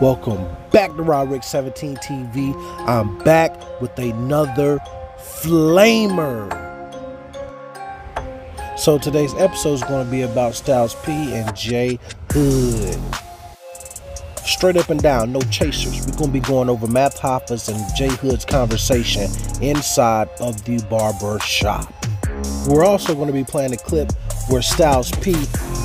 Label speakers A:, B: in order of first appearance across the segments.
A: Welcome back to Rick 17 TV. I'm back with another flamer. So today's episode is going to be about Styles.P and J Hood. Straight up and down, no chasers. We're going to be going over Math Hoffa's and J Hood's conversation inside of the barber shop. We're also going to be playing a clip where Styles.P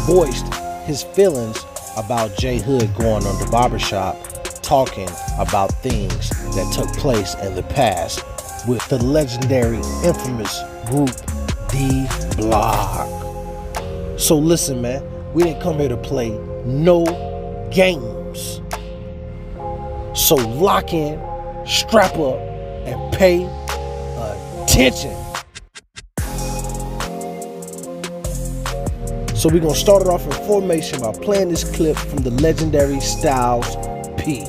A: voiced his feelings about J Hood going on the barbershop, talking about things that took place in the past with the legendary, infamous group D Block. So listen, man, we didn't come here to play no games. So lock in, strap up, and pay attention. So we're going to start it off in formation by playing this clip from the legendary Styles.P.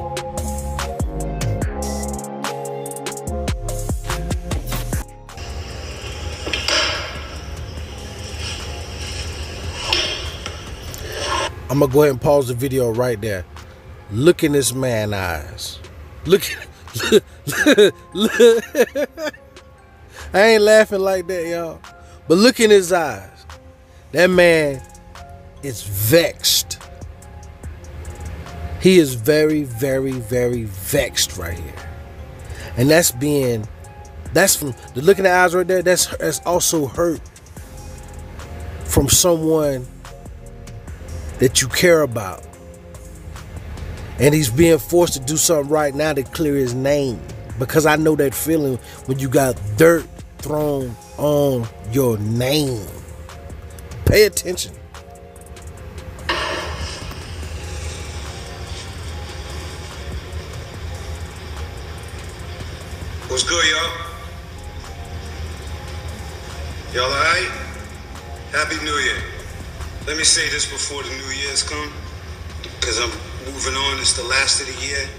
A: I'm going to go ahead and pause the video right there. Look in this man's eyes. Look. I ain't laughing like that, y'all. But look in his eyes. That man is vexed. He is very, very, very vexed right here. And that's from the look in the eyes right there, that's also hurt from someone that you care about. And he's being forced to do something right now to clear his name. Because I know that feeling when you got dirt thrown on your name. Pay attention.
B: What's good, y'all? Y'all alright? Happy New Year. Let me say this before the New Year's come, because I'm moving on. It's the last of the year.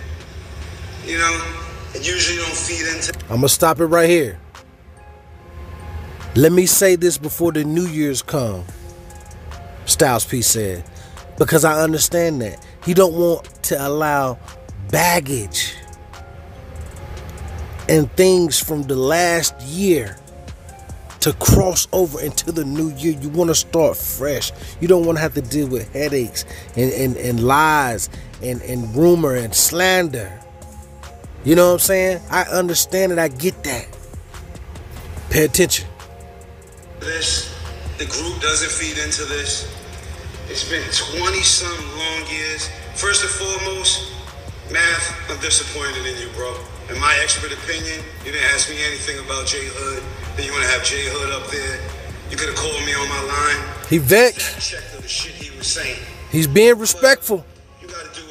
B: You know, it usually don't feed into...
A: I'm going to stop it right here. Let me say this before the New Year's come, Styles.P said, because I understand that. He don't want to allow baggage and things from the last year to cross over into the new year. You want to start fresh. You don't want to have to deal with headaches and lies and rumor and slander. You know what I'm saying? I understand it. I get that. Pay attention.
B: The group doesn't feed into this. It's been 20-some long years. First and foremost, Math, I'm disappointed in you, bro. In my expert opinion, you didn't ask me anything about J Hood. Then you want to have J Hood up there. You could have called me on my line.
A: He vexed.
B: Checked the shit he was saying.
A: He's being respectful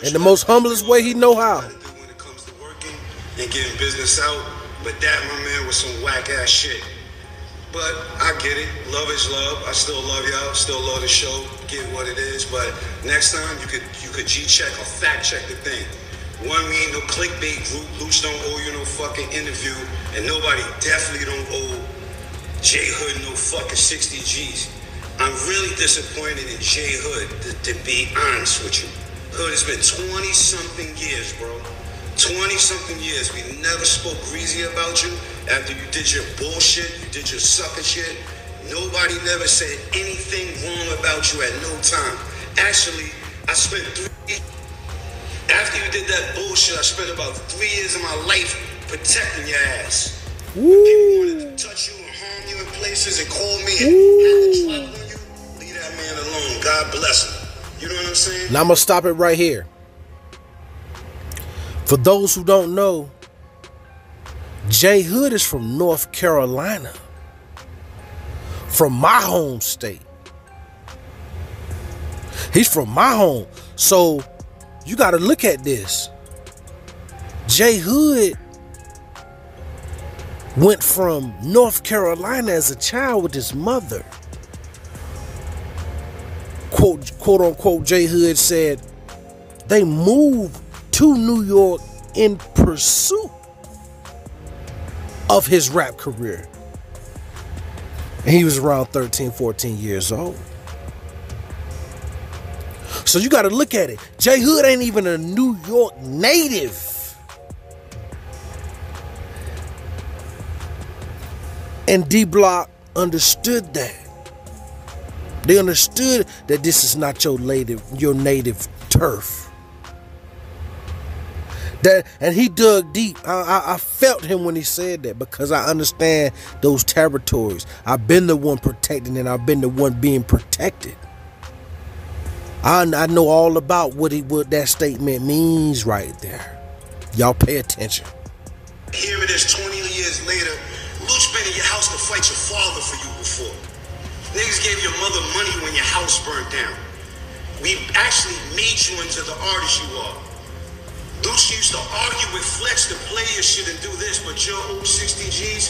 A: in the most humblest way he know how.
B: You gotta do when it comes to working and getting business out. But that, my man, was some whack ass shit. But I get it. Love is love. I still love y'all. Still love the show. Get what it is. But next time you could G-check or fact-check the thing. One, we ain't no clickbait group. Luch don't owe you no fucking interview. And nobody definitely don't owe J Hood no fucking 60 G's. I'm really disappointed in J Hood, to be honest with you. Hood, it's been 20-something years, bro. 20-something years. We never spoke greasy about you. After you did your bullshit, you did your sucker shit, nobody never said anything wrong about you at no time. Actually, after you did that bullshit, I spent about 3 years of my life protecting your ass. People wanted to touch you and harm you in places and call me and had to travel on you. Leave that man alone. God bless him. You know what I'm saying?
A: Now I'm going to stop it right here. For those who don't know, J Hood is from North Carolina, from my home state. He's from my home. So you got to look at this. J Hood went from North Carolina as a child with his mother. Quote unquote, J Hood said they moved to New York in pursuit of his rap career. And he was around 13, 14 years old. So you got to look at it. J Hood ain't even a New York native. And D Block understood that. They understood that this is not your native turf. And he dug deep. I felt him when he said that, because I understand those territories. I've been the one protecting, and I've been the one being protected. I know all about what that statement means right there. Y'all pay attention.
B: Here it is 20 years later. Luch been in your house to fight your father for you before. Niggas gave your mother money when your house burned down. We actually made you into the artist you are. Luch used to argue with Flex, the player shouldn't do this, but your old 60 G's,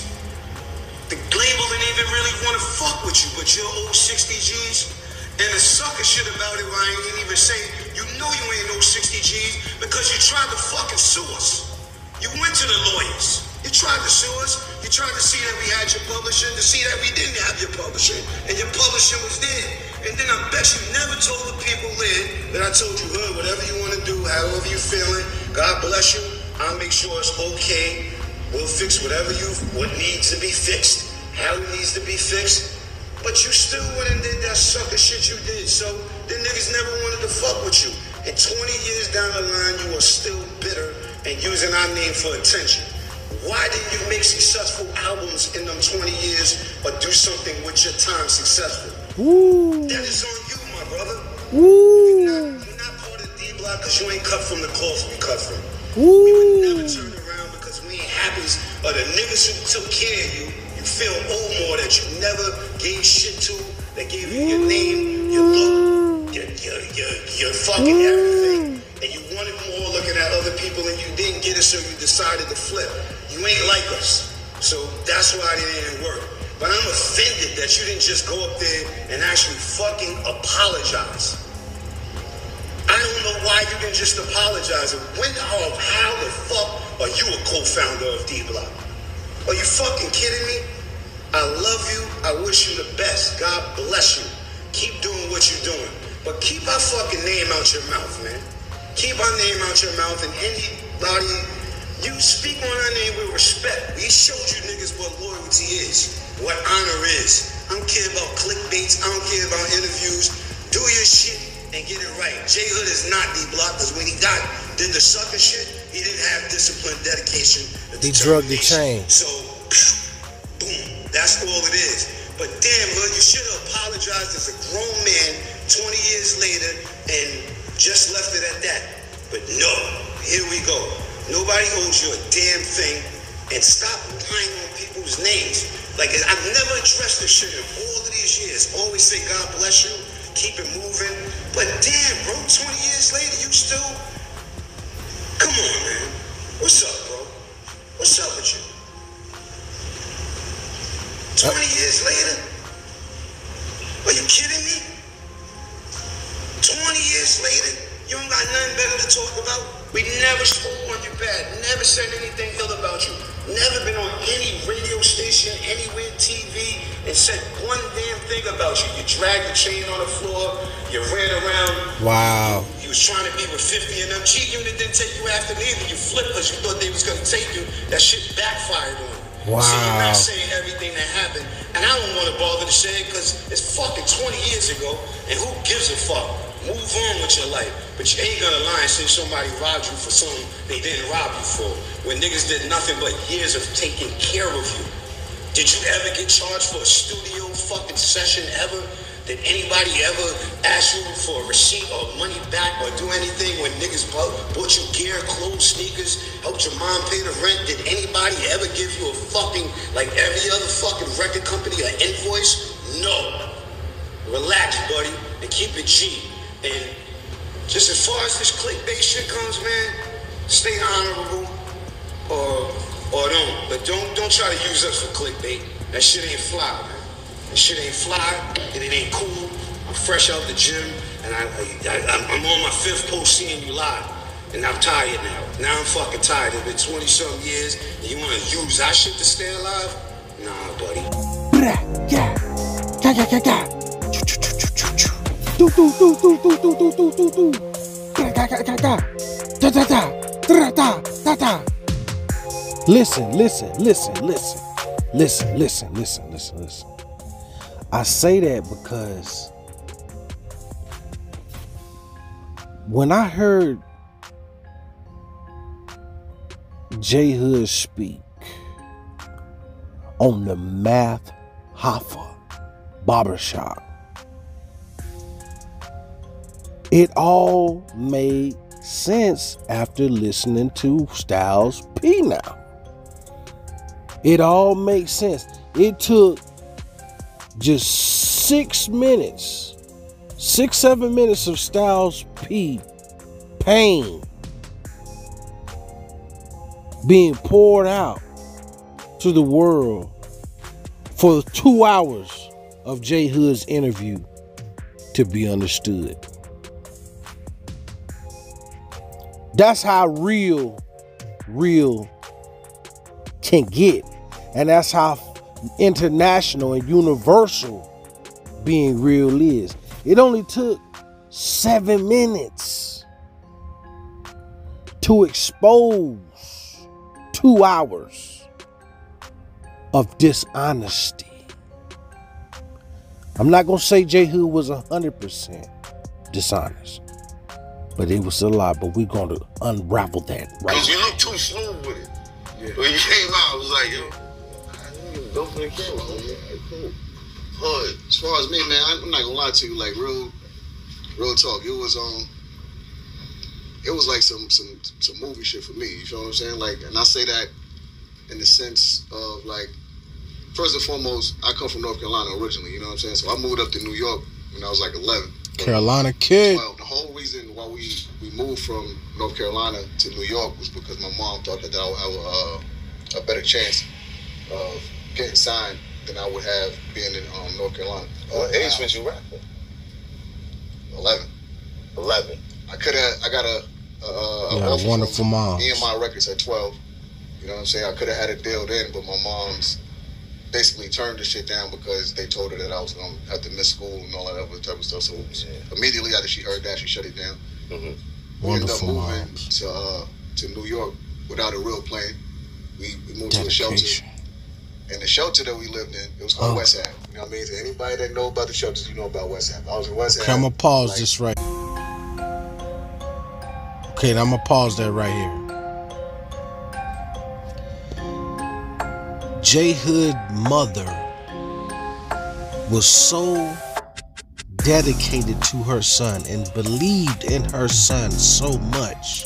B: the label didn't even really want to fuck with you, but your old 60 G's, and the sucker shit about it, Ryan, didn't even say, you know you ain't no 60 G's because you tried to fucking sue us. You went to the lawyers. You tried to sue us. You tried to see that we had your publishing, to see that we didn't have your publishing, and your publishing was dead. And then I bet you never told the people there that I told you, Hood, whatever you want to do, however you feeling, God bless you. I'll make sure it's okay. We'll fix what needs to be fixed, how it needs to be fixed. But you still went and did that sucker shit you did. So the niggas never wanted to fuck with you. And 20 years down the line, you are still bitter and using our name for attention. Why didn't you make successful albums in them 20 years or do something with your time successful? Ooh. That is on you, my brother. Ooh. You're not part of D-Block because you ain't cut from the cloth we cut from. Ooh. We would never turn around because we ain't happy. Or the niggas who took care of you, you feel old more that you never gave shit to, that gave you your name, your look, your fucking everything. And you wanted more looking at other people and you didn't get it, so you decided to flip. You ain't like us. So that's why it didn't work. But I'm offended that you didn't just go up there and actually fucking apologize. I don't know why you didn't just apologize. How the fuck are you a co-founder of D-Block? Are you fucking kidding me? I love you. I wish you the best. God bless you. Keep doing what you're doing. But keep our fucking name out your mouth, man. Keep our name out your mouth, and anybody, you speak on our name with respect. We showed you niggas what loyalty is, what honor is. I don't care about clickbaits. I don't care about interviews. Do your shit and get it right. J Hood is not D-Block, because when he did the sucker shit, he didn't have discipline, dedication.
A: He drugged the chain.
B: So, boom, that's all it is. But damn, Hood, you should have apologized as a grown man 20 years later and just left it at that. But no, here we go. Nobody owes you a damn thing, and stop lying on people's names. Like, I've never addressed this shit in all of these years. Always say God bless you, keep it moving. But damn, bro, 20 years later, you still, come on, man. What's up, bro? What's up with you? 20 years later? Are you kidding me? 20 years later, you don't got nothing better to talk about? We never spoke on you bad, never said anything ill about you, never been on any radio station, anywhere, TV, and said one damn thing about you. You dragged the chain on the floor, you ran around.
A: Wow.
B: You was trying to be with 50 and them. G-Unit didn't take you after neither. You flipped because you thought they was going to take you. That shit backfired on you.
A: Wow.
B: So you're not saying everything that happened. And I don't want to bother to say it because it's fucking 20 years ago, and who gives a fuck? Move on with your life. But you ain't gonna lie and say somebody robbed you for something they didn't rob you for. When niggas did nothing but years of taking care of you. Did you ever get charged for a studio fucking session ever? Did anybody ever ask you for a receipt or money back or do anything when niggas bought you gear, clothes, sneakers, helped your mom pay the rent? Did anybody ever give you a fucking, like every other fucking record company, an invoice? No. Relax, buddy, and keep it G. And just as far as this clickbait shit comes, man, stay honorable or don't. But don't try to use us for clickbait. That shit ain't fly, man. That shit ain't fly, and it ain't cool. I'm fresh out the gym, and I'm on my 5th post seeing you live. And I'm tired now. Now I'm fucking tired. It's been 20-something years, and you want to use our shit to stay alive? Nah, buddy.
A: Do do do do do do do do do do. Da da da da da da da da da da da. Listen. I say that because when I heard J Hood speak on the Math Hoffa barbershop, it all made sense after listening to Styles.P now. It all makes sense. It took just 7 minutes of Styles.P pain being poured out to the world for 2 hours of J Hood's interview to be understood. That's how real can get. And that's how international and universal being real is. It only took 7 minutes to expose 2 hours of dishonesty. I'm not going to say J Hood was 100% dishonest, but it was a lot. But we're going to unravel that right now.
B: Because you look too smooth with it. Yeah. When you came out, I was like, yo, don't for the camera, cool. But as far as me, man, I'm not gonna lie to you, like real talk. It was like some movie shit for me. You feel what I'm saying? Like, and I say that in the sense of like, first and foremost, I come from North Carolina originally. You know what I'm saying? So I moved up to New York when I was like 11.
A: Carolina kid.
B: Well, the whole reason why we moved from North Carolina to New York was because my mom thought that I would have a better chance of getting signed than I would have being in North Carolina. What age was you rapping? 11. I got a
A: wonderful mom.
B: EMI Records at 12. You know what I'm saying? I could have had a deal then, but my mom's basically turned the shit down because they told her that I was going to have to miss school and all that other type of stuff. So immediately after she heard that, she shut it down. We ended up moving to New York without a real plan. We moved to a shelter. And the shelter that we lived in, it was called West Ave. You know what I mean? So anybody that know about the shelters, you know about West Ave. I was in West Ave.
A: Okay, I'm going to pause this right. Okay, I'm going to pause that right here. J Hood mother was so dedicated to her son and believed in her son so much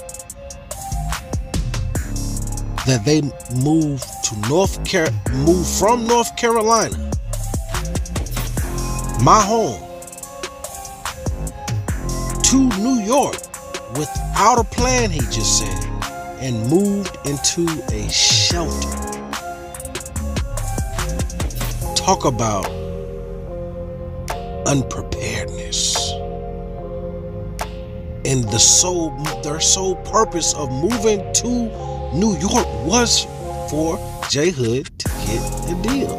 A: that they moved from North Carolina, my home, to New York without a plan, he just said, and moved into a shelter. Talk about unpreparedness. And their sole purpose of moving to New York was for J Hood to get a deal.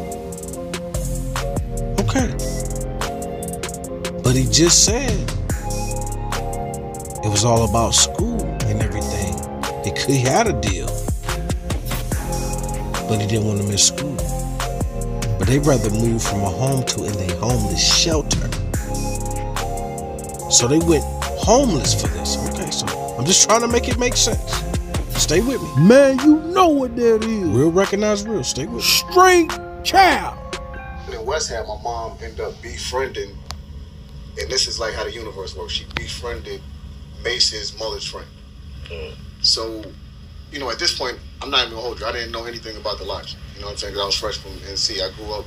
A: Okay. But he just said it was all about school and everything. He had a deal, but he didn't want to miss school. But they'd rather move from a home to a homeless shelter. So they went homeless for this. Okay, so I'm just trying to make it make sense. Stay with me. Man, you know what that is. Real recognize real. Stay with me. Straight child.
B: In West Ham, my mom ended up befriending, and this is like how the universe works. She befriended Mace's mother's friend. So, you know, at this point, I'm not even gonna hold you. I didn't know anything about the Lodge. You know what I'm saying? Because I was fresh from NC. I grew up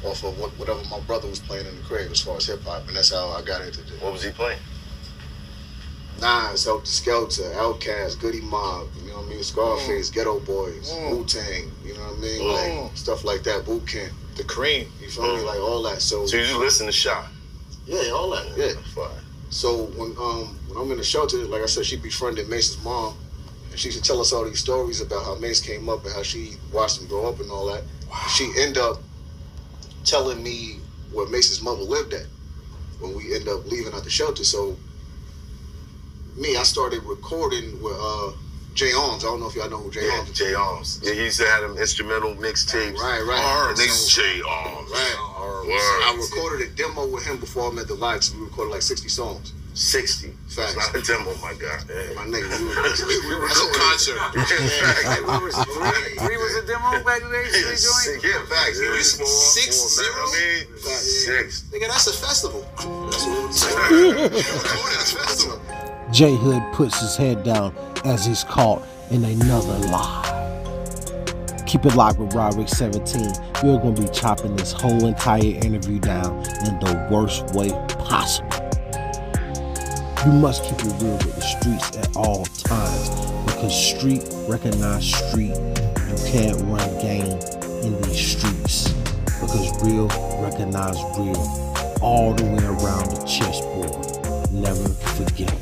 B: off of whatever my brother was playing in the crib as far as hip hop, and that's how I got into it.
C: What was he playing?
B: Nas, Helter Skelter, Outkast, Goody Mob, you know what I mean? Scarface, Ghetto Boys, Wu-Tang, you know what I mean? Like stuff like that, Boot Camp, The Cream, you feel me? Like all that. So
C: you just listen to Shy?
B: Yeah, all that. Yeah.
C: Fine.
B: So when I'm in the shelter, like I said, she befriended Mace's mom, and she used to tell us all these stories about how Mace came up and how she watched him grow up and all that. Wow. She ended up telling me where Mace's mother lived at. when we end up leaving out the shelter. So I started recording with Jay Arms. I don't know if y'all know who Jay Arms is.
C: Jay Arms. Yeah, he used to have them instrumental mixtapes.
B: Right.
C: Jay Arms.
B: Right. I recorded a demo with him before I met the lights. We recorded like 60 songs.
C: 60.
B: Facts.
C: That's not a demo, my God.
B: My nigga, we were
D: That's a concert.
E: Three was a demo back in the day?
C: Yeah, facts.
D: It was 6-0.
C: I mean, 6.
D: Nigga, that's a festival. That's what it was. That's a festival.
A: J Hood puts his head down as he's caught in another lie. Keep it locked with Roderick 17. We're going to be chopping this whole entire interview down in the worst way possible. You must keep it real with the streets at all times, because street recognize street. You can't run game in these streets, because real recognize real all the way around the chessboard. Never forget.